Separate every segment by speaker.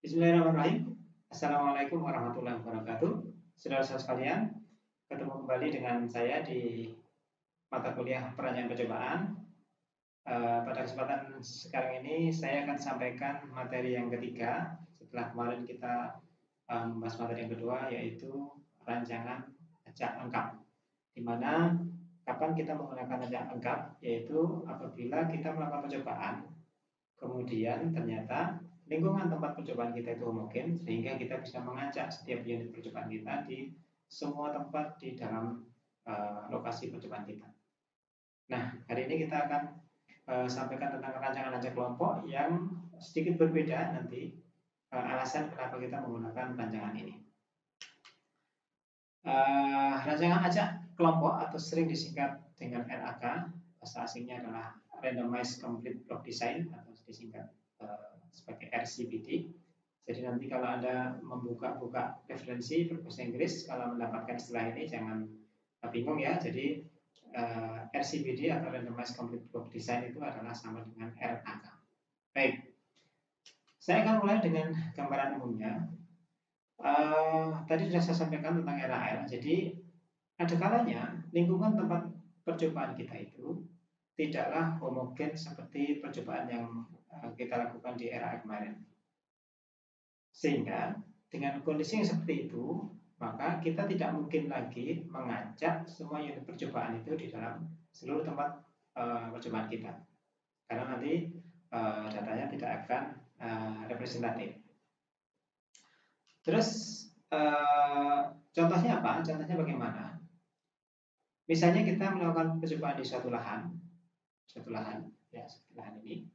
Speaker 1: Bismillahirrahmanirrahim. Assalamualaikum warahmatullahi wabarakatuh. Saudara-saudara sekalian, ketemu kembali dengan saya di mata kuliah perancangan percobaan. Pada kesempatan sekarang ini saya akan sampaikan materi yang ketiga setelah kemarin kita membahas materi yang kedua, yaitu rancangan acak lengkap. Di mana kapan kita menggunakan acak lengkap, yaitu apabila kita melakukan percobaan, kemudian ternyata lingkungan tempat percobaan kita itu homogen sehingga kita bisa mengacak setiap unit percobaan kita di semua tempat di dalam lokasi percobaan kita. Nah, hari ini kita akan sampaikan tentang rancangan acak kelompok yang sedikit berbeda nanti alasan kenapa kita menggunakan rancangan ini. Rancangan acak kelompok atau sering disingkat dengan RAK, bahasa asingnya adalah Randomized Complete Block Design atau disingkat sebagai RCBD. Jadi nanti kalau Anda membuka referensi berbahasa Inggris, kalau mendapatkan istilah ini jangan bingung ya. Jadi RCBD atau Randomized Complete Block Design itu adalah sama dengan RAK. Baik, saya akan mulai dengan gambaran umumnya. Tadi sudah saya sampaikan tentang RAL. Jadi ada kalanya lingkungan tempat percobaan kita itu tidaklah homogen seperti percobaan yang kita lakukan di RAL kemarin. Sehingga dengan kondisi yang seperti itu, maka kita tidak mungkin lagi mengacak semua unit percobaan itu di dalam seluruh tempat percobaan kita, karena nanti datanya tidak akan representatif. Terus contohnya apa? Contohnya bagaimana? Misalnya kita melakukan percobaan di suatu lahan ya, lahan ini.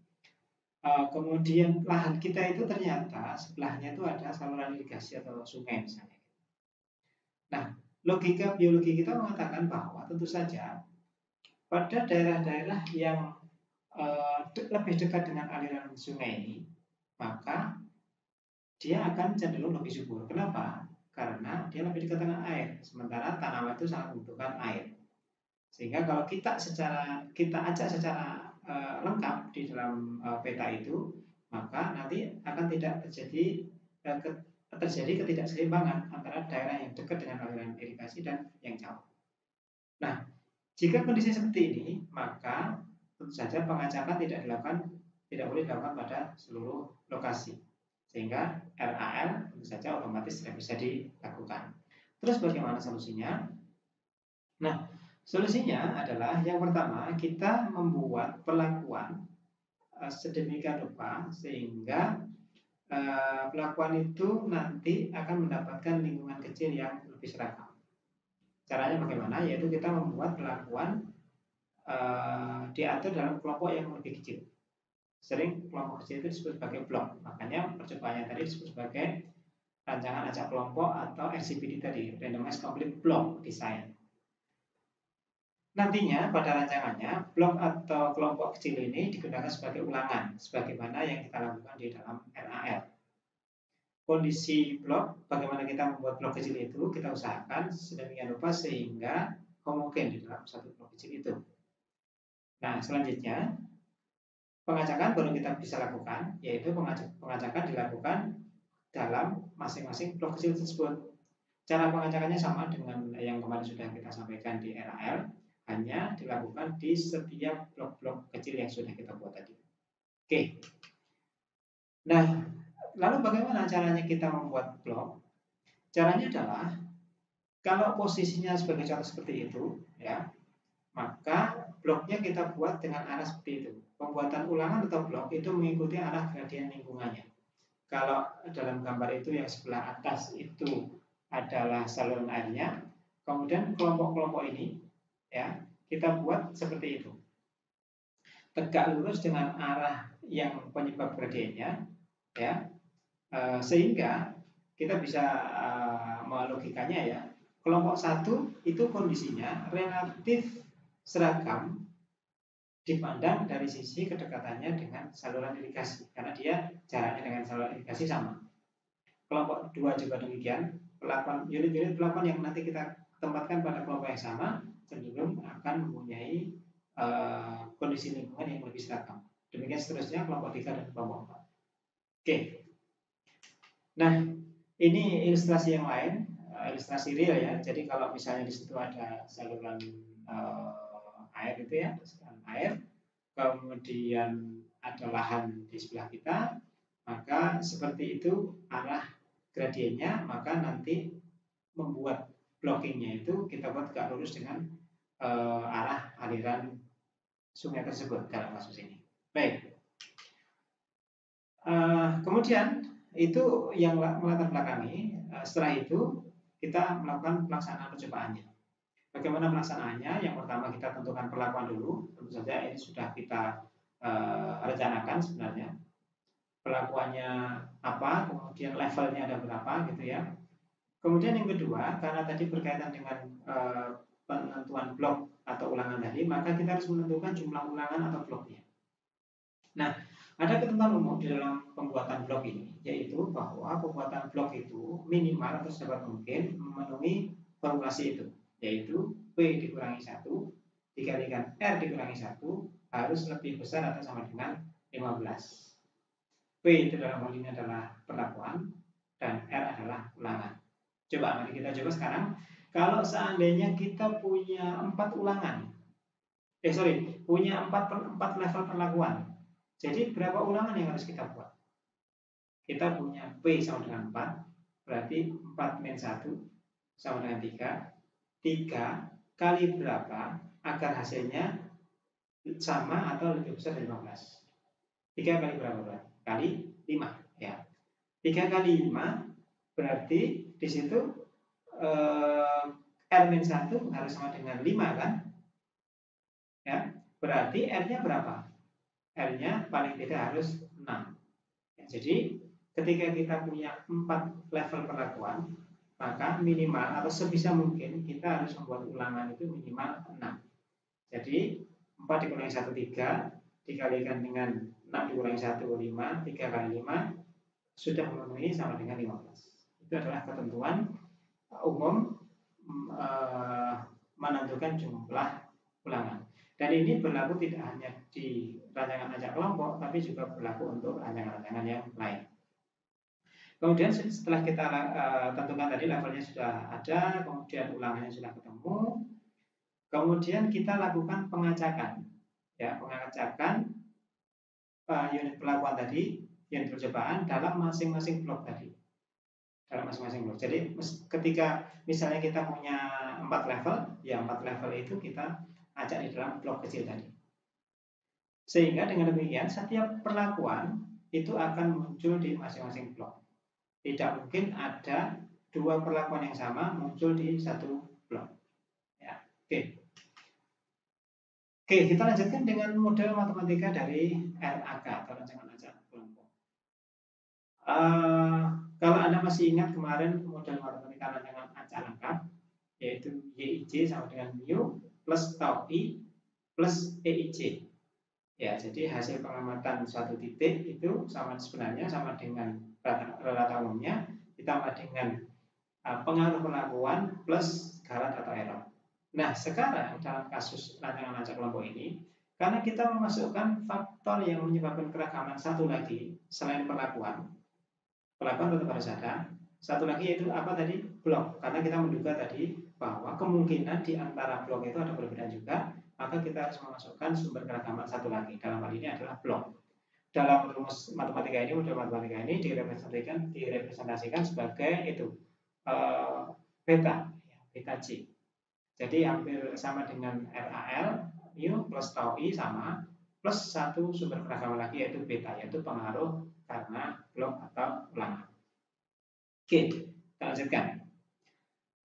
Speaker 1: Kemudian lahan kita itu ternyata sebelahnya itu ada saluran irigasi atau sungai misalnya. Nah, logika biologi kita mengatakan bahwa tentu saja pada daerah-daerah yang lebih dekat dengan aliran sungai ini, maka dia akan cenderung lebih subur. Kenapa? Karena dia lebih dekat dengan air. Sementara tanaman itu sangat membutuhkan air. Sehingga kalau kita acak secara lengkap di dalam peta itu, maka nanti akan tidak terjadi ketidakseimbangan antara daerah yang dekat dengan aliran irigasi dan yang jauh. Nah, jika kondisi seperti ini, maka tentu saja pengacakan tidak boleh dilakukan pada seluruh lokasi, sehingga RAL tentu saja otomatis tidak bisa dilakukan. Terus bagaimana solusinya? Nah, solusinya adalah yang pertama, kita membuat perlakuan sedemikian rupa sehingga perlakuan itu nanti akan mendapatkan lingkungan kecil yang lebih seragam. Caranya bagaimana? Yaitu kita membuat perlakuan diatur dalam kelompok yang lebih kecil. Sering kelompok kecil itu disebut sebagai blok. Makanya percobaannya tadi disebut sebagai rancangan acak kelompok atau RCBD tadi, Randomized Complete Block Design. Nantinya pada rancangannya, blok atau kelompok kecil ini digunakan sebagai ulangan, sebagaimana yang kita lakukan di dalam RAL. Kondisi blok, bagaimana kita membuat blok kecil itu, kita usahakan sedemikian rupa sehingga homogen di dalam satu blok kecil itu. Nah, selanjutnya, pengacakan baru kita bisa lakukan, yaitu pengacakan dilakukan dalam masing-masing blok kecil tersebut. Cara pengacakannya sama dengan yang kemarin sudah kita sampaikan di RAL, hanya dilakukan di setiap blok-blok kecil yang sudah kita buat tadi. Oke. Nah, lalu bagaimana caranya kita membuat blok? Caranya adalah kalau posisinya sebagai contoh seperti itu, ya, maka bloknya kita buat dengan arah seperti itu. Pembuatan ulangan atau blok itu mengikuti arah gradien lingkungannya. Kalau dalam gambar itu yang sebelah atas itu adalah saluran airnya, kemudian kelompok-kelompok ini, ya, kita buat seperti itu, tegak lurus dengan arah yang penyebab gradiennya, ya, sehingga kita bisa melogikanya ya, kelompok satu itu kondisinya relatif seragam dipandang dari sisi kedekatannya dengan saluran irigasi, karena dia jaraknya dengan saluran irigasi sama. Kelompok dua juga demikian, unit-unit pelakuan yang nanti kita tempatkan pada kelompok yang sama cenderung akan mempunyai kondisi lingkungan yang lebih seragam. Demikian seterusnya kelompok 3 dan kelompok 4. Oke. Nah, ini ilustrasi yang lain, ilustrasi real ya. Jadi kalau misalnya di situ ada saluran air itu ya, saluran air, kemudian ada lahan di sebelah kita, maka seperti itu arah gradiennya, maka nanti membuat blockingnya itu kita buat tegak lurus dengan arah aliran sungai tersebut dalam kasus ini. Baik. Kemudian itu yang melatar belakangi. Setelah itu kita melakukan pelaksanaan percobaannya. Bagaimana pelaksanaannya? Yang pertama kita tentukan perlakuan dulu. Tentu saja ini sudah kita rencanakan sebenarnya. Perlakuannya apa, kemudian levelnya ada berapa gitu ya. Kemudian yang kedua, karena tadi berkaitan dengan penentuan blok atau ulangan tadi, maka kita harus menentukan jumlah ulangan atau bloknya. Nah, ada ketentuan umum di dalam pembuatan blok ini, yaitu bahwa pembuatan blok itu minimal atau sedapat mungkin memenuhi formulasi itu, yaitu P dikurangi 1 dikalikan R dikurangi 1 harus lebih besar atau sama dengan 15. P itu dalam hal ini adalah perlakuan dan R adalah ulangan. Coba mari kita coba sekarang. Kalau seandainya kita punya 4 ulangan, punya 4 level perlakuan. Jadi berapa ulangan yang harus kita buat? Kita punya P sama dengan 4, berarti 4 min 1 sama dengan 3. 3 kali berapa agar hasilnya sama atau lebih besar dari 15? 3 kali berapa berarti? Kali 5 ya. 3 kali 5 berarti di situ R-1 harus sama dengan 5 kan? Ya, berarti R-nya berapa? R-nya paling tidak harus 6. Ya, jadi ketika kita punya 4 level perlakuan, maka minimal atau sebisa mungkin kita harus membuat ulangan itu minimal 6. Jadi 4 dikurangi 1 3 dikalikan dengan 6 dikurangi 1 5, 3 kali 5 sudah memenuhi sama dengan 15. Itu adalah ketentuan umum menentukan jumlah ulangan. Dan ini berlaku tidak hanya di rancangan acak kelompok, tapi juga berlaku untuk rancangan-rancangan yang lain. Kemudian setelah kita tentukan tadi levelnya sudah ada, kemudian ulangannya sudah ketemu, kemudian kita lakukan pengacakan, ya pengacakan unit perlakuan tadi, unit percobaan dalam masing-masing blok tadi. Dalam masing-masing blok. Jadi ketika misalnya kita punya 4 level, ya 4 level itu kita acak di dalam blok kecil tadi. Sehingga dengan demikian setiap perlakuan itu akan muncul di masing-masing blok. Tidak mungkin ada 2 perlakuan yang sama muncul di satu blok. Ya, oke. Oke, kita lanjutkan dengan model matematika dari RAK atau rancangan acak kelompok. Kalau Anda masih ingat kemarin model matematika rancangan acak lengkap, yaitu YIJ sama dengan mu plus tau I plus EIJ. Ya, jadi hasil pengamatan suatu titik itu sebenarnya sama dengan rata umumnya ditambah dengan pengaruh perlakuan plus garat atau error. Nah, sekarang dalam kasus rancangan acak kelompok ini, karena kita memasukkan faktor yang menyebabkan keragaman satu lagi selain perlakuan tetap harus ada. Satu lagi yaitu apa tadi? Blok. Karena kita menduga tadi bahwa kemungkinan di antara blok itu ada perbedaan juga, maka kita harus memasukkan sumber keragaman satu lagi. Dalam hal ini adalah blok. Dalam rumus matematika ini, model matematika ini direpresentasikan sebagai itu beta, beta C. Jadi hampir sama dengan RAL, mu plus tau I sama plus satu sumber keragaman lagi yaitu beta, yaitu pengaruh karena blok atau ulangan. Oke, kita lanjutkan.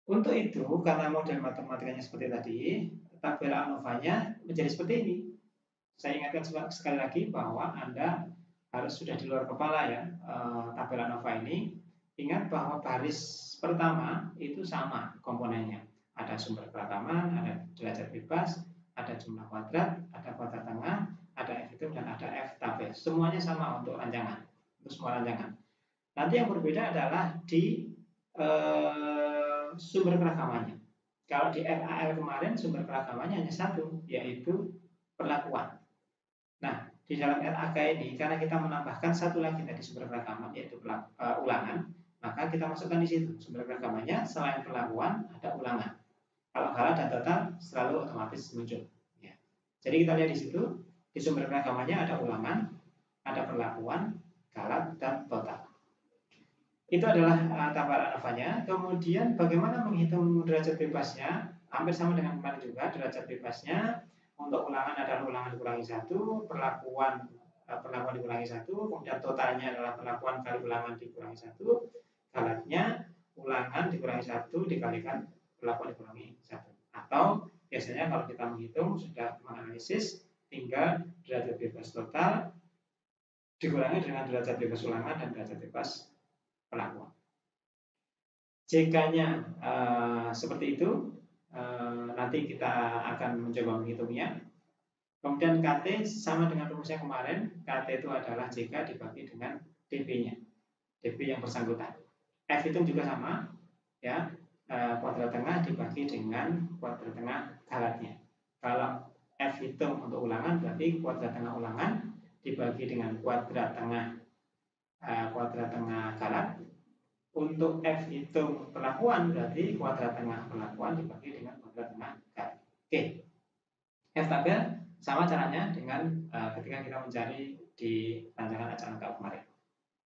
Speaker 1: Untuk itu, karena model matematikanya seperti tadi, tabel ANOVA-nya menjadi seperti ini. Saya ingatkan sekali lagi bahwa Anda harus sudah di luar kepala ya tabel ANOVA ini. Ingat bahwa baris pertama itu sama komponennya. Ada sumber keragaman, ada derajat bebas, ada jumlah kuadrat, ada kuadrat tengah, ada efektif dan ada F tabel. Semuanya sama untuk rancangan, untuk semua rancangan. Nanti yang berbeda adalah di sumber keragamannya. Kalau di RAL kemarin sumber keragamannya hanya satu, yaitu perlakuan. Nah, di dalam RAK ini karena kita menambahkan satu lagi tadi sumber keragaman yaitu ulangan, maka kita masukkan di situ. Sumber keragamannya selain perlakuan ada ulangan. Kalau galat dan total selalu otomatis muncul. Ya. Jadi kita lihat di situ, di sumber keragamannya ada ulangan, ada perlakuan, galat, dan total. Itu adalah tabel ANOVA-nya. Kemudian bagaimana menghitung derajat bebasnya? Hampir sama dengan kemarin juga. Derajat bebasnya untuk ulangan adalah ulangan dikurangi 1, perlakuan dikurangi 1, kemudian totalnya adalah perlakuan kali ulangan dikurangi 1, galatnya ulangan dikurangi 1 dikalikan perlakuan dikurangi 1. Atau biasanya kalau kita menghitung sudah menganalisis, tinggal derajat bebas total dikurangi dengan derajat bebas ulangan dan derajat bebas perlakuan. JK-nya seperti itu. Nanti kita akan mencoba menghitungnya. Kemudian KT sama dengan rumusnya kemarin. KT itu adalah JK dibagi dengan DP-nya, DP yang bersangkutan. F hitung juga sama, ya. Kuadrat tengah dibagi dengan kuadrat tengah galatnya. Kalau F hitung untuk ulangan berarti kuadrat tengah ulangan dibagi dengan kuadrat tengah galat. Untuk F hitung perlakuan berarti kuadrat tengah perlakuan dibagi dengan kuadrat tengah galat. Oke. F tabel sama caranya dengan ketika kita mencari di rancangan acak lengkap kemarin.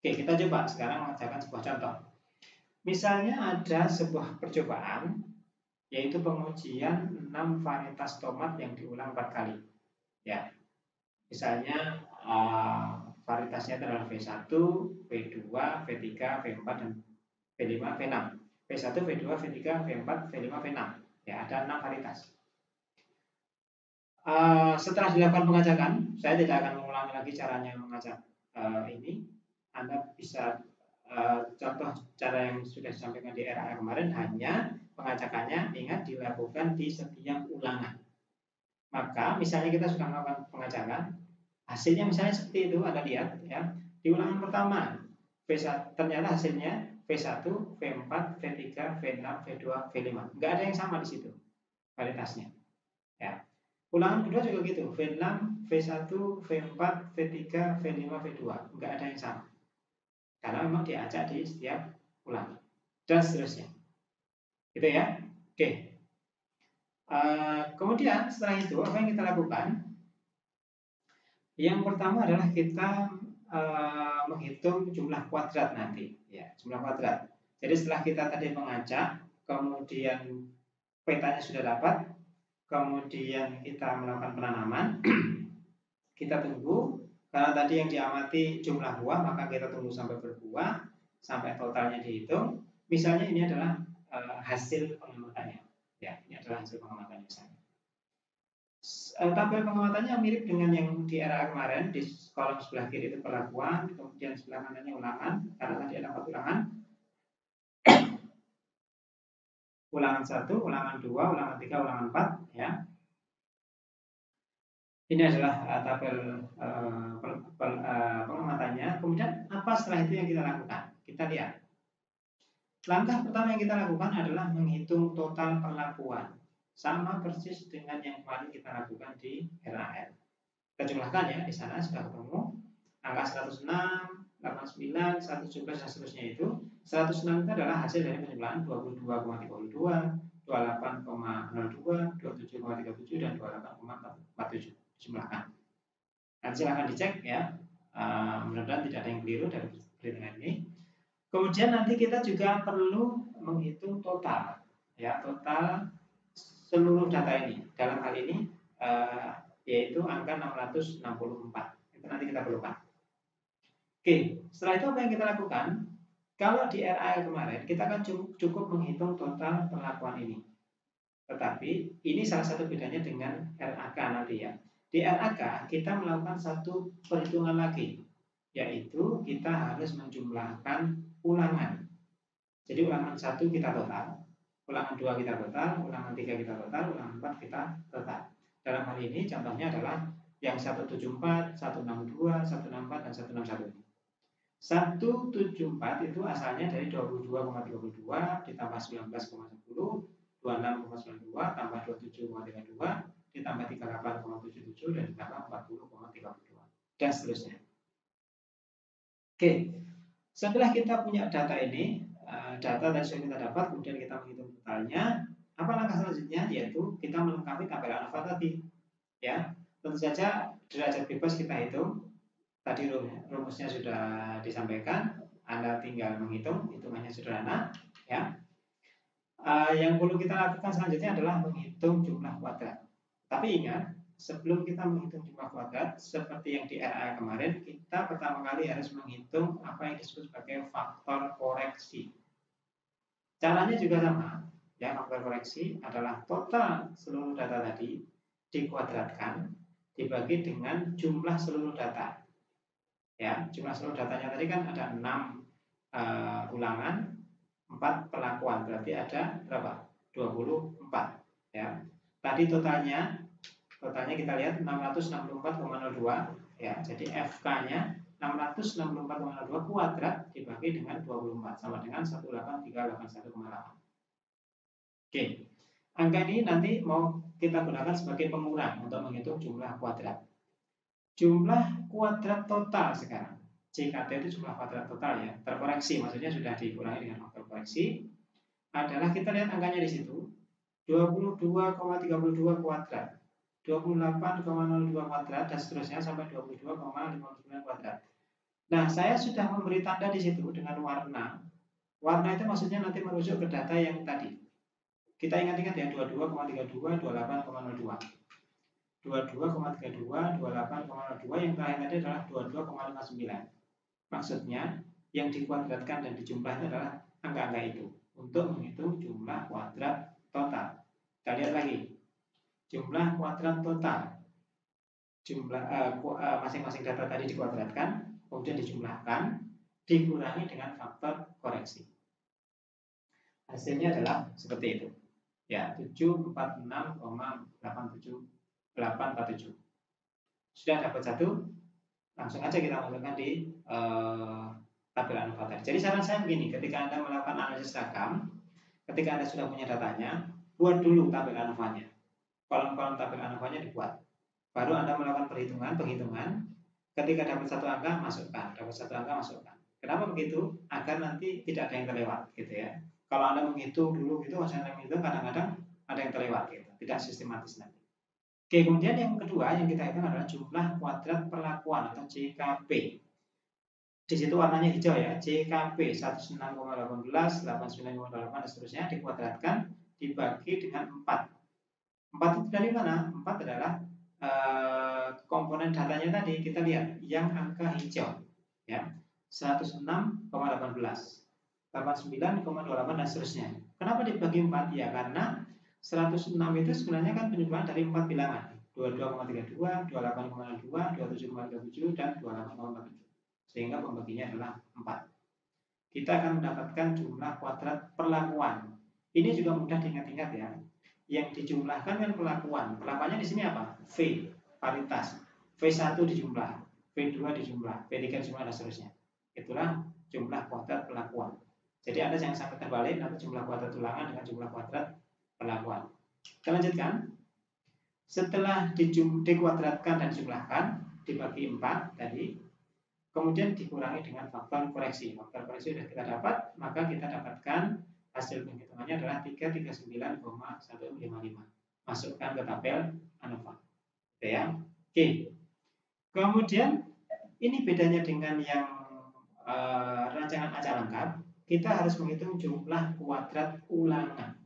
Speaker 1: Oke, kita coba sekarang mengerjakan sebuah contoh. Misalnya ada sebuah percobaan, yaitu pengujian 6 varietas tomat yang diulang 4 kali. Ya, misalnya varietasnya adalah V1, V2, V3, V4, dan V5, V6. V1, V2, V3, V4, V5, V6. Ya, ada 6 varietas. Setelah dilakukan pengajakan, saya tidak akan mengulangi lagi caranya mengajak ini. Anda bisa contoh cara yang sudah disampaikan di RA kemarin, hanya pengajakannya ingat dilakukan di setiap ulangan. Maka misalnya kita sudah melakukan pengajakan, hasilnya misalnya seperti itu, Anda lihat ya. Di ulangan pertama, V1 ternyata hasilnya V1, V4, V3, V6, V2, V5. Enggak ada yang sama di situ varietasnya. Ya. Ulangan kedua juga gitu, V6, V1, V4, V3, V5, V2. Enggak ada yang sama. Karena memang diacak di setiap ulangan. Dan seterusnya. Gitu ya. Oke. Kemudian setelah itu apa yang kita lakukan? Yang pertama adalah kita menghitung jumlah kuadrat nanti, ya, jumlah kuadrat. Jadi setelah kita tadi mengacak, kemudian petanya sudah dapat, kemudian kita melakukan penanaman, kita tunggu. Karena tadi yang diamati jumlah buah, maka kita tunggu sampai berbuah, sampai totalnya dihitung. Misalnya ini adalah hasil pengamatannya, ya, ini adalah hasil pengamatannya misalnya. Tabel pengamatannya mirip dengan yang di era kemarin. Di kolom sebelah kiri itu perlakuan, kemudian sebelah kanannya ulangan, karena tadi ada 4 ulangan. Ulangan 1, ulangan 2, ulangan 3, ulangan 4, ya. Ini adalah tabel pengamatannya. Kemudian apa setelah itu yang kita lakukan? Kita lihat. Langkah pertama yang kita lakukan adalah menghitung total perlakuan. Sama persis dengan yang kemarin kita lakukan di RAL. Kita jumlahkan ya, di sana sudah ketemu angka 106, 89, 117 dan seterusnya itu. 106 itu adalah hasil dari penjumlahan 22,32, 28,02, 27,37 dan 28,47. Jumlahkan. Nanti silahkan dicek ya. Mudah-mudahan tidak ada yang keliru dari perhitungan ini. Kemudian nanti kita juga perlu menghitung total, ya, total seluruh data ini. Dalam hal ini yaitu angka 664. Itu nanti kita perlukan. Oke, setelah itu apa yang kita lakukan? Kalau di RAL kemarin kita kan cukup menghitung total perlakuan ini. Tetapi ini salah satu bedanya dengan RAK nanti ya. Di RAK kita melakukan satu perhitungan lagi, yaitu kita harus menjumlahkan ulangan. Jadi ulangan 1 kita total, ulangan 2 kita total, ulangan 3 kita total, ulangan 4 kita total. Dalam hal ini contohnya adalah yang 174, 162, 164 dan 161. 174 itu asalnya dari 22,32 ditambah 19,10, 26,92 tambah 27,32 ditambah 38,77 dan ditambah 40,32 dan seterusnya. Oke, setelah kita punya data ini, data tadi sudah kita dapat, kemudian kita menghitung totalnya. Apa langkah selanjutnya? Yaitu kita melengkapi tabel ANOVA tadi. Ya, tentu saja derajat bebas kita hitung. Tadi rumusnya sudah disampaikan. Anda tinggal menghitung, hitungannya sederhana. Ya, yang perlu kita lakukan selanjutnya adalah menghitung jumlah kuadrat. Tapi ingat, sebelum kita menghitung jumlah kuadrat, seperti yang di RA kemarin, kita pertama kali harus menghitung apa yang disebut sebagai faktor koreksi. Caranya juga sama, ya. Faktor koreksi adalah total seluruh data tadi dikuadratkan dibagi dengan jumlah seluruh data. Ya, jumlah seluruh datanya tadi kan ada 6 ulangan, 4 perlakuan, berarti ada berapa? 24. Ya. Tadi totalnya kita lihat 664,02, ya. Jadi FK-nya 664,02 kuadrat dibagi dengan 24 sama dengan 18381,8. Oke. Angka ini nanti mau kita gunakan sebagai pengurang untuk menghitung jumlah kuadrat. Jumlah kuadrat total sekarang. JKT itu jumlah kuadrat total, ya. Terkoreksi, maksudnya sudah dikurangi dengan faktor koreksi. Adalah kita lihat angkanya di situ. 22,32 kuadrat. 28,02 kuadrat dan seterusnya sampai 22,59 kuadrat. Nah, saya sudah memberi tanda di situ dengan warna. Warna itu maksudnya nanti merujuk ke data yang tadi. Kita ingat-ingat ya, 22,32, 28,02. 22,32, 28,02, yang terakhir tadi adalah 22,59. Maksudnya yang dikuadratkan dan dijumlahkan adalah angka-angka itu untuk menghitung jumlah kuadrat total. Kita lihat lagi. Jumlah kuadrat total, jumlah masing-masing data tadi dikuadratkan, kemudian dijumlahkan, dikurangi dengan faktor koreksi. Hasilnya adalah seperti itu. Ya, 746,847. Sudah dapat satu, langsung aja kita masukkan di tabel ANOVA tadi. Jadi saran saya begini, ketika Anda melakukan analisis ragam, ketika Anda sudah punya datanya, buat dulu tabel ANOVA-nya. Kolom-kolom tabel ANOVA-nya dibuat. Baru Anda melakukan penghitungan. Ketika dapat satu angka, masukkan. Dapat satu angka, masukkan. Kenapa begitu? Agar nanti tidak ada yang terlewat, gitu ya. Kalau Anda menghitung dulu gitu, Anda menghitung kadang-kadang ada yang terlewat, gitu. Tidak sistematis nanti. Oke, kemudian yang kedua yang kita hitung adalah jumlah kuadrat perlakuan atau JKP. Di situ warnanya hijau, ya. JKP 106,18, 89,8 dan seterusnya dikuadratkan dibagi dengan 4. 4 itu dari mana? 4 adalah komponen datanya tadi. Kita lihat yang angka hijau, ya, 106,18, 89,28 dan seterusnya. Kenapa dibagi 4? Ya karena 106 itu sebenarnya kan penjumlahan dari 4 bilangan, 22,32, 28,02, 27,37 dan 28,47. Sehingga pembaginya adalah 4. Kita akan mendapatkan jumlah kuadrat perlakuan. Ini juga mudah diingat-ingat, ya. Yang dijumlahkan kan perlakuan. Perlakuannya di sini apa? V, paritas. V1 dijumlah, V2 dijumlah, V3 dijumlah dan seterusnya. Itulah jumlah kuadrat perlakuan. Jadi Anda jangan sampai terbalik nanti jumlah kuadrat ulangan dengan jumlah kuadrat perlakuan. Kita lanjutkan. Setelah dikuadratkan dan dijumlahkan dibagi 4 tadi, kemudian dikurangi dengan faktor koreksi. Faktor koreksi sudah kita dapat, maka kita dapatkan hasil penghitungannya adalah 339,155. Masukkan ke tabel ANOVA. Oke, ya. Oke. Kemudian ini bedanya dengan yang rancangan acak lengkap. Kita harus menghitung jumlah kuadrat ulangan.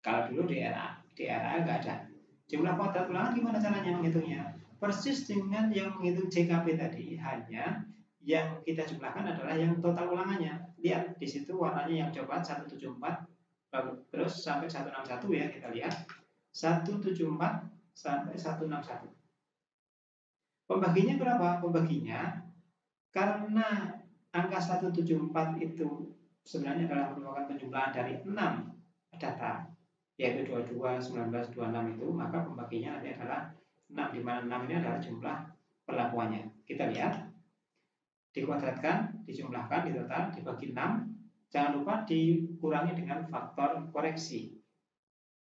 Speaker 1: Kalau dulu di RA nggak ada. Jumlah kuadrat ulangan gimana caranya menghitungnya? Persis dengan yang menghitung JKP tadi, hanya yang kita jumlahkan adalah yang total ulangannya. Lihat di situ warnanya yang coba 174 terus sampai 161, ya, kita lihat 174 sampai 161. Pembaginya berapa? Pembaginya karena angka 174 itu sebenarnya adalah merupakan penjumlahan dari 6 data, yaitu 22, 19, 26 itu, maka pembaginya nanti adalah 6, di mana 6 ini adalah jumlah perlakuannya. Kita lihat, dikuadratkan, dijumlahkan, di total, dibagi 6, jangan lupa dikurangi dengan faktor koreksi.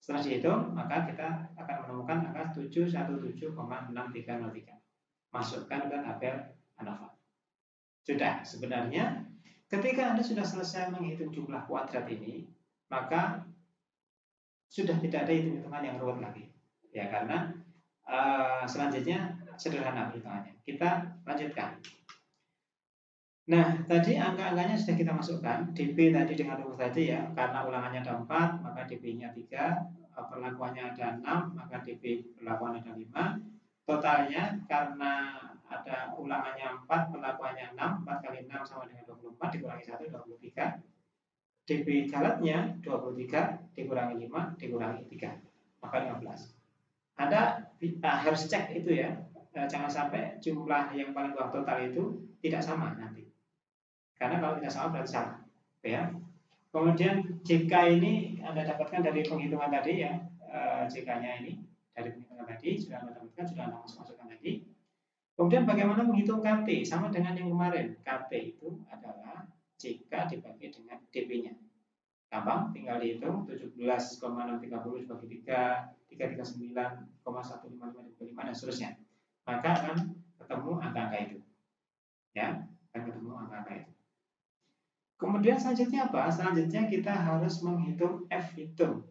Speaker 1: Setelah dihitung, maka kita akan menemukan angka 717,6303. Masukkan ke tabel ANOVA. Sudah, sebenarnya Ketika Anda sudah selesai menghitung jumlah kuadrat ini, maka sudah tidak ada hitung-hitungan yang rumit lagi. Ya, karena selanjutnya sederhana perhitungannya. Kita lanjutkan. Nah, tadi angka-angkanya sudah kita masukkan. DP tadi dengan rumus tadi ya, karena ulangannya ada 4, maka DP-nya 3, perlakuannya ada 6, maka DP perlakuan ada 5. Totalnya karena ada ulangannya 4, perlakuannya 6, 4 kali 6 sama dengan 24, dikurangi 1, 23. DP galatnya 23, dikurangi 5, dikurangi 3, maka 15. Anda harus cek itu ya, jangan sampai jumlah yang paling bawah total itu tidak sama nanti. Karena kalau tidak sama berarti salah, ya. Kemudian JK ini Anda dapatkan dari penghitungan tadi ya, JK-nya ini dari penghitungan tadi sudah Anda dapatkan, sudah Anda masukkan tadi. Kemudian bagaimana menghitung KT? Sama dengan yang kemarin. KT itu adalah JK dibagi dengan DP-nya. Gampang, tinggal dihitung 17,630 dibagi 3, 339,155 dibagi 5 dan seterusnya. Maka akan ketemu angka-angka itu. Ya, akan ketemu angka-angka itu. Kemudian selanjutnya apa? Selanjutnya kita harus menghitung F hitung.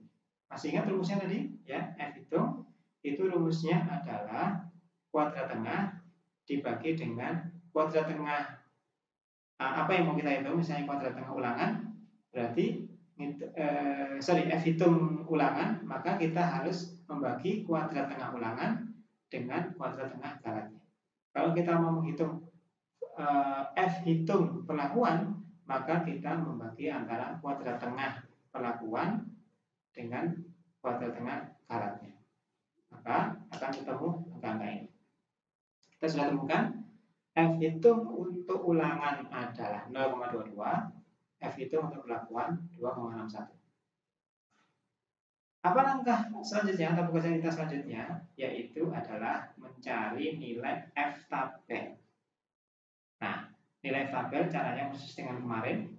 Speaker 1: Masih ingat rumusnya tadi? Ya, F hitung itu rumusnya adalah kuadrat tengah dibagi dengan kuadrat tengah apa yang mau kita hitung, misalnya kuadrat tengah ulangan, berarti F hitung ulangan, maka kita harus membagi kuadrat tengah ulangan dengan kuadrat tengah galatnya. Kalau kita mau menghitung F hitung perlakuan, maka kita membagi antara kuadrat tengah perlakuan dengan kuadrat tengah galatnya. Maka akan ketemu angka-angka ini. Kita sudah temukan F hitung untuk ulangan adalah 0,22, F hitung untuk perlakuan 2,61. Apa langkah selanjutnya atau pekerjaan kita selanjutnya? Yaitu adalah mencari nilai F tabel. Nah, nilai F tabel caranya persis dengan kemarin.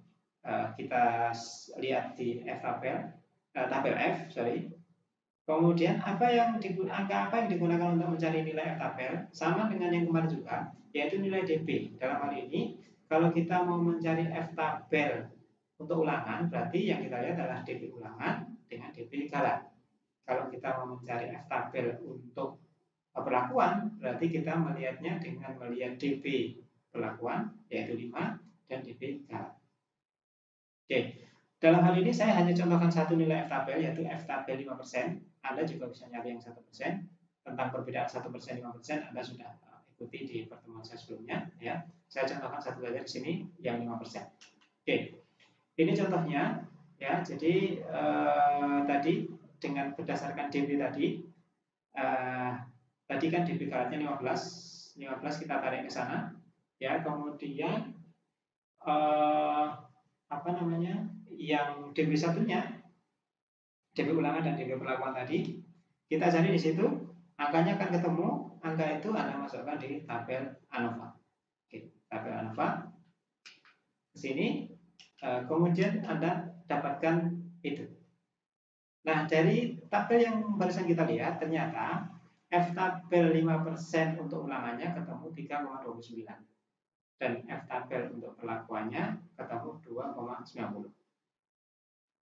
Speaker 1: Kita lihat di F tabel, tabel F, sorry. Kemudian angka apa yang digunakan untuk mencari nilai F tabel sama dengan yang kemarin juga, yaitu nilai DP. Dalam hal ini, kalau kita mau mencari F tabel untuk ulangan, berarti yang kita lihat adalah DP ulangan dengan DP galat. Kalau kita mau mencari F tabel untuk perlakuan, berarti kita melihatnya dengan melihat DP perlakuan, yaitu 5, dan DP galat. Oke, dalam hal ini saya hanya contohkan satu nilai F tabel, yaitu F tabel 5%. Anda juga bisa nyari yang 1%. Tentang perbedaan 1%, 5%, Anda sudah ikuti di pertemuan saya sebelumnya. Ya, saya contohkan satu saja di sini, yang 5%. Oke, ini contohnya. Ya, jadi tadi dengan berdasarkan DP tadi, tadi kan DP galatnya 15 kita tarik ke sana. Ya, kemudian yang DP satunya, DP ulangan dan DP perlakuan tadi, kita cari di situ, angkanya akan ketemu, angka itu Anda masukkan di tabel ANOVA. Oke, tabel ANOVA ke sini, kemudian Anda dapatkan itu. Nah, dari tabel yang barusan kita lihat, ternyata F tabel 5% untuk ulangannya ketemu 3,29. Dan F tabel untuk perlakuannya ketemu 2,90.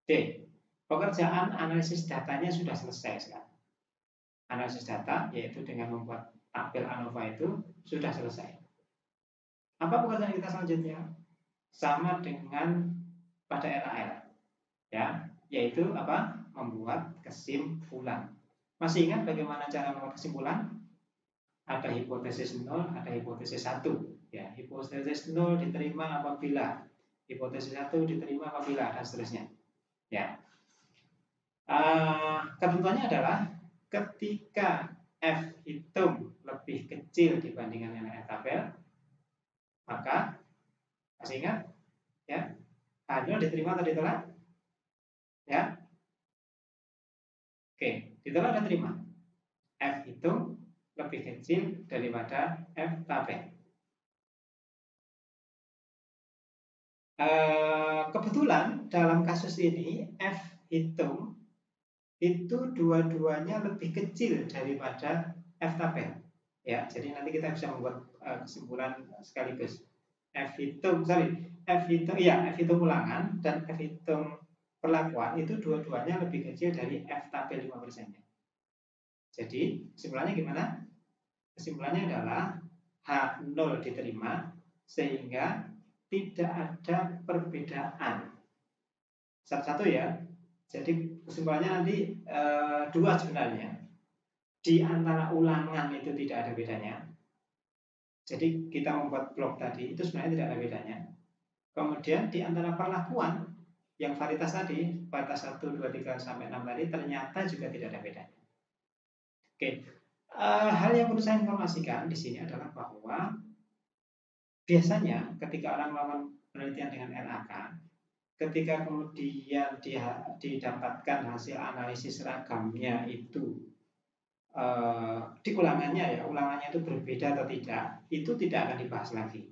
Speaker 1: Oke, pekerjaan analisis datanya sudah selesai sekarang. Analisis data, yaitu dengan membuat tabel ANOVA itu sudah selesai. Apa pekerjaan kita selanjutnya? Sama dengan pada RAL, ya, yaitu apa? Membuat kesimpulan. Masih ingat bagaimana cara membuat kesimpulan? Ada hipotesis 0, ada hipotesis 1. Ya, hipotesis 0 diterima apabila, hipotesis 1 diterima apabila, dan seterusnya. Ya, ketentuannya adalah ketika F hitung lebih kecil dibandingkan nilai F tabel, maka masih ingat ya, H0 diterima atau ditolak? Ya, oke, ditolak atau terima? F hitung lebih kecil daripada F tabel. Kebetulan dalam kasus ini F hitung itu dua-duanya lebih kecil daripada F tabel. Ya, jadi nanti kita bisa membuat kesimpulan sekaligus. F F hitung, ya F hitung ulangan dan F hitung perlakuan itu dua-duanya lebih kecil dari F tabel 5%-nya. Jadi kesimpulannya gimana? Kesimpulannya adalah H0 diterima sehingga tidak ada perbedaan. Satu-satu ya. Jadi kesimpulannya nanti dua sebenarnya. Di antara ulangan itu tidak ada bedanya. Jadi kita membuat blok tadi itu sebenarnya tidak ada bedanya. Kemudian di antara perlakuan yang varietas tadi, varietas 1, 2, 3, sampai 6 tadi ternyata juga tidak ada bedanya. Oke, hal yang perlu saya informasikan di sini adalah bahwa biasanya ketika orang melakukan penelitian dengan RAK, ketika kemudian dia didapatkan hasil analisis ragamnya itu di ulangannya itu berbeda atau tidak, itu tidak akan dibahas lagi.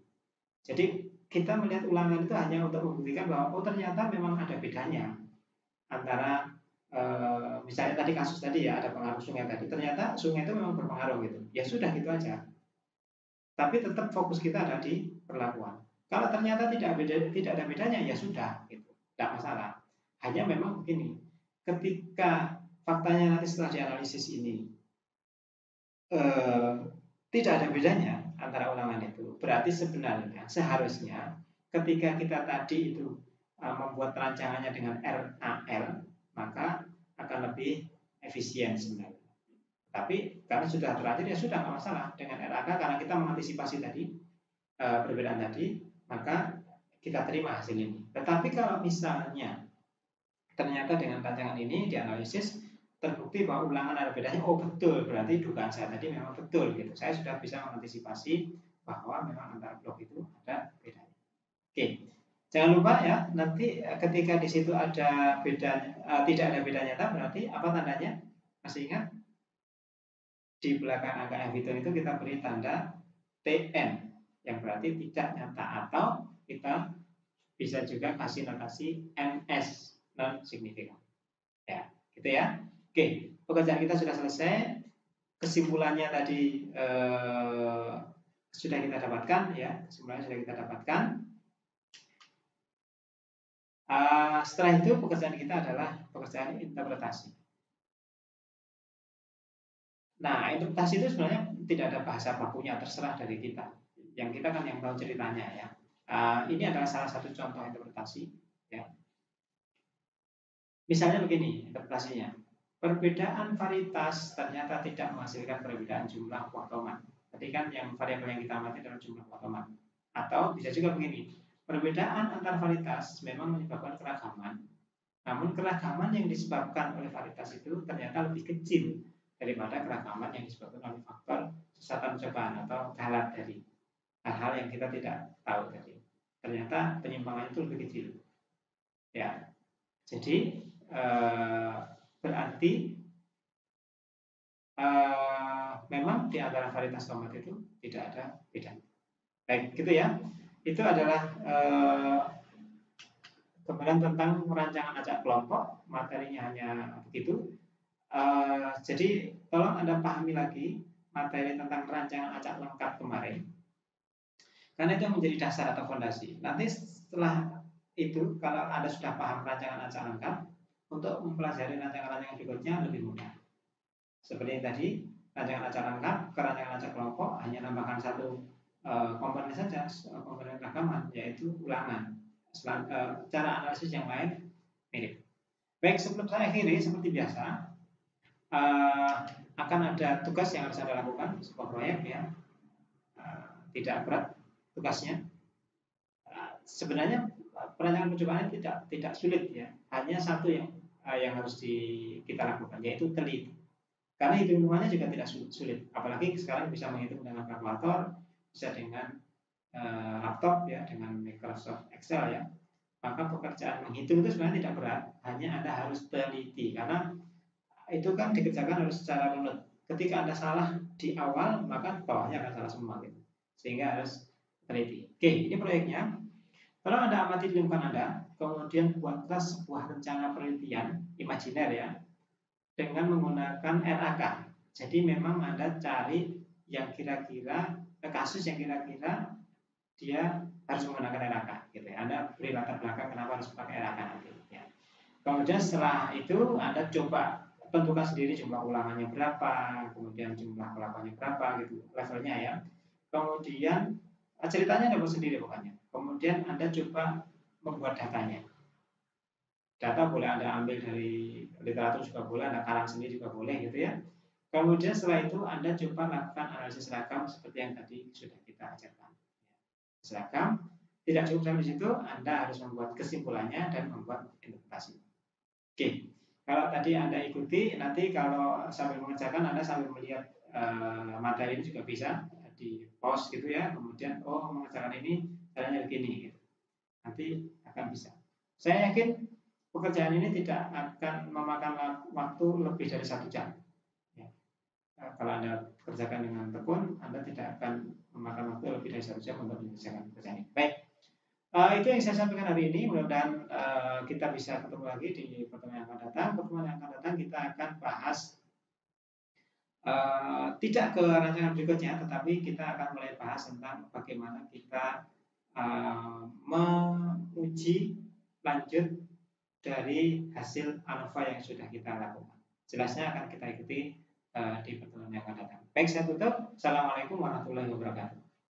Speaker 1: Jadi kita melihat ulangan itu hanya untuk membuktikan bahwa ternyata memang ada bedanya antara misalnya tadi kasus tadi ya, ada pengaruh sungai tadi, ternyata sungai itu memang berpengaruh gitu. Ya sudah gitu aja. Tapi tetap fokus kita ada di perlakuan. Kalau ternyata tidak ada bedanya ya sudah gitu. Tidak masalah. Hanya memang begini, ketika faktanya nanti setelah dianalisis ini tidak ada bedanya antara ulangan itu, berarti sebenarnya seharusnya ketika kita tadi itu membuat rancangannya dengan RAL, maka akan lebih efisien sebenarnya. Tapi karena sudah terlanjur ya sudah nggak masalah dengan RAK, karena kita mengantisipasi tadi perbedaan tadi, maka kita terima hasil ini. Tetapi kalau misalnya ternyata dengan rancangan ini dianalisis terbukti bahwa ulangan ada bedanya, oh betul, berarti dugaan saya tadi memang betul gitu. Saya sudah bisa mengantisipasi bahwa memang antara blok itu ada bedanya. Oke, jangan lupa ya, nanti ketika di situ ada bedanya, tidak ada beda nyata, berarti apa tandanya? Masih ingat? Di belakang angka F itu kita beri tanda TN, yang berarti tidak nyata, atau kita bisa juga kasih notasi NS, non signifikan. Ya, gitu ya. Oke, pekerjaan kita sudah selesai. Kesimpulannya tadi sudah kita dapatkan ya, kesimpulannya sudah kita dapatkan. Setelah itu pekerjaan kita adalah pekerjaan interpretasi. Nah, interpretasi itu sebenarnya tidak ada bahasa bakunya, terserah dari kita. Yang kita kan yang tahu ceritanya ya. Ini adalah salah satu contoh interpretasi. Ya. Misalnya begini interpretasinya. Perbedaan varietas ternyata tidak menghasilkan perbedaan jumlah buah tomat. Tadi kan yang variabel yang kita amati adalah jumlah buah tomat. Atau bisa juga begini, perbedaan antar varietas memang menyebabkan keragaman. Namun keragaman yang disebabkan oleh varietas itu ternyata lebih kecil daripada keragaman yang disebabkan oleh faktor sesat percobaan atau galat dari hal-hal yang kita tidak tahu tadi. Ternyata penyimpangan itu lebih kecil. Ya, jadi berarti memang di antara varietas tomat itu tidak ada bedanya. Baik, gitu ya. Itu adalah gambaran tentang perancangan acak kelompok. Materinya hanya begitu. Jadi tolong Anda pahami lagi materi tentang perancangan acak lengkap kemarin, karena itu menjadi dasar atau fondasi. Nanti setelah itu, kalau Anda sudah paham perancangan acak lengkap, untuk mempelajari rancangan-rancangan berikutnya lebih mudah. Seperti yang tadi, rancangan acak lengkap ke rancangan acak kelompok hanya tambahkan satu komponen saja, komponen ragaman, yaitu ulangan. Cara analisis yang lain mirip. Baik, sebelum saya akhiri, seperti biasa, akan ada tugas yang harus Anda lakukan, sebuah proyek ya, tidak berat tugasnya. Sebenarnya perancangan percobaan tidak sulit ya, hanya satu yang harus kita lakukan, yaitu teliti. Karena hitung-hitungannya juga tidak sulit, apalagi sekarang bisa menghitung dengan kalkulator, bisa dengan laptop ya, dengan Microsoft Excel ya. Maka pekerjaan menghitung itu sebenarnya tidak berat, hanya Anda harus teliti, karena itu kan dikerjakan harus secara runut. Ketika Anda salah di awal, maka bawahnya akan salah semua gitu. Sehingga harus teliti. Oke, ini proyeknya. Kalau Anda amati di lingkungan Anda, kemudian buatlah sebuah rencana penelitian imajiner ya, dengan menggunakan RAK. Jadi memang Anda cari yang kira-kira kasus yang kira-kira dia harus menggunakan RAK. gitu ya. Anda beri latar belakang kenapa harus pakai RAK nanti. Ya. Kemudian setelah itu Anda coba tentukan sendiri jumlah ulangannya berapa, kemudian jumlah pelakuannya berapa, gitu levelnya ya. Kemudian ceritanya dapat sendiri pokoknya. Kemudian Anda coba membuat datanya. Data boleh Anda ambil dari literatur juga boleh, Anda karang sendiri juga boleh gitu ya. Kemudian setelah itu Anda coba lakukan analisis seragam seperti yang tadi sudah kita ajarkan. Seragam, tidak cukup sampai situ, Anda harus membuat kesimpulannya dan membuat interpretasi. Oke, kalau tadi Anda ikuti, nanti kalau sambil mengerjakan Anda sambil melihat materi ini juga bisa di pause gitu ya, kemudian mengerjakan ini caranya begini gitu. Nanti akan bisa. Saya yakin pekerjaan ini tidak akan memakan waktu lebih dari 1 jam. Ya. Kalau Anda kerjakan dengan tekun, Anda tidak akan memakan waktu lebih dari 1 jam untuk mengerjakan pekerjaan ini. Baik. Itu yang saya sampaikan hari ini. Mudah-mudahan kita bisa ketemu lagi di pertemuan yang akan datang. Pertemuan yang akan datang kita akan bahas tidak ke rancangan berikutnya, tetapi kita akan mulai bahas tentang bagaimana kita menguji lanjut dari hasil ANOVA yang sudah kita lakukan. Jelasnya akan kita ikuti di pertemuan yang akan datang. Baik, saya tutup. Assalamualaikum warahmatullahi wabarakatuh.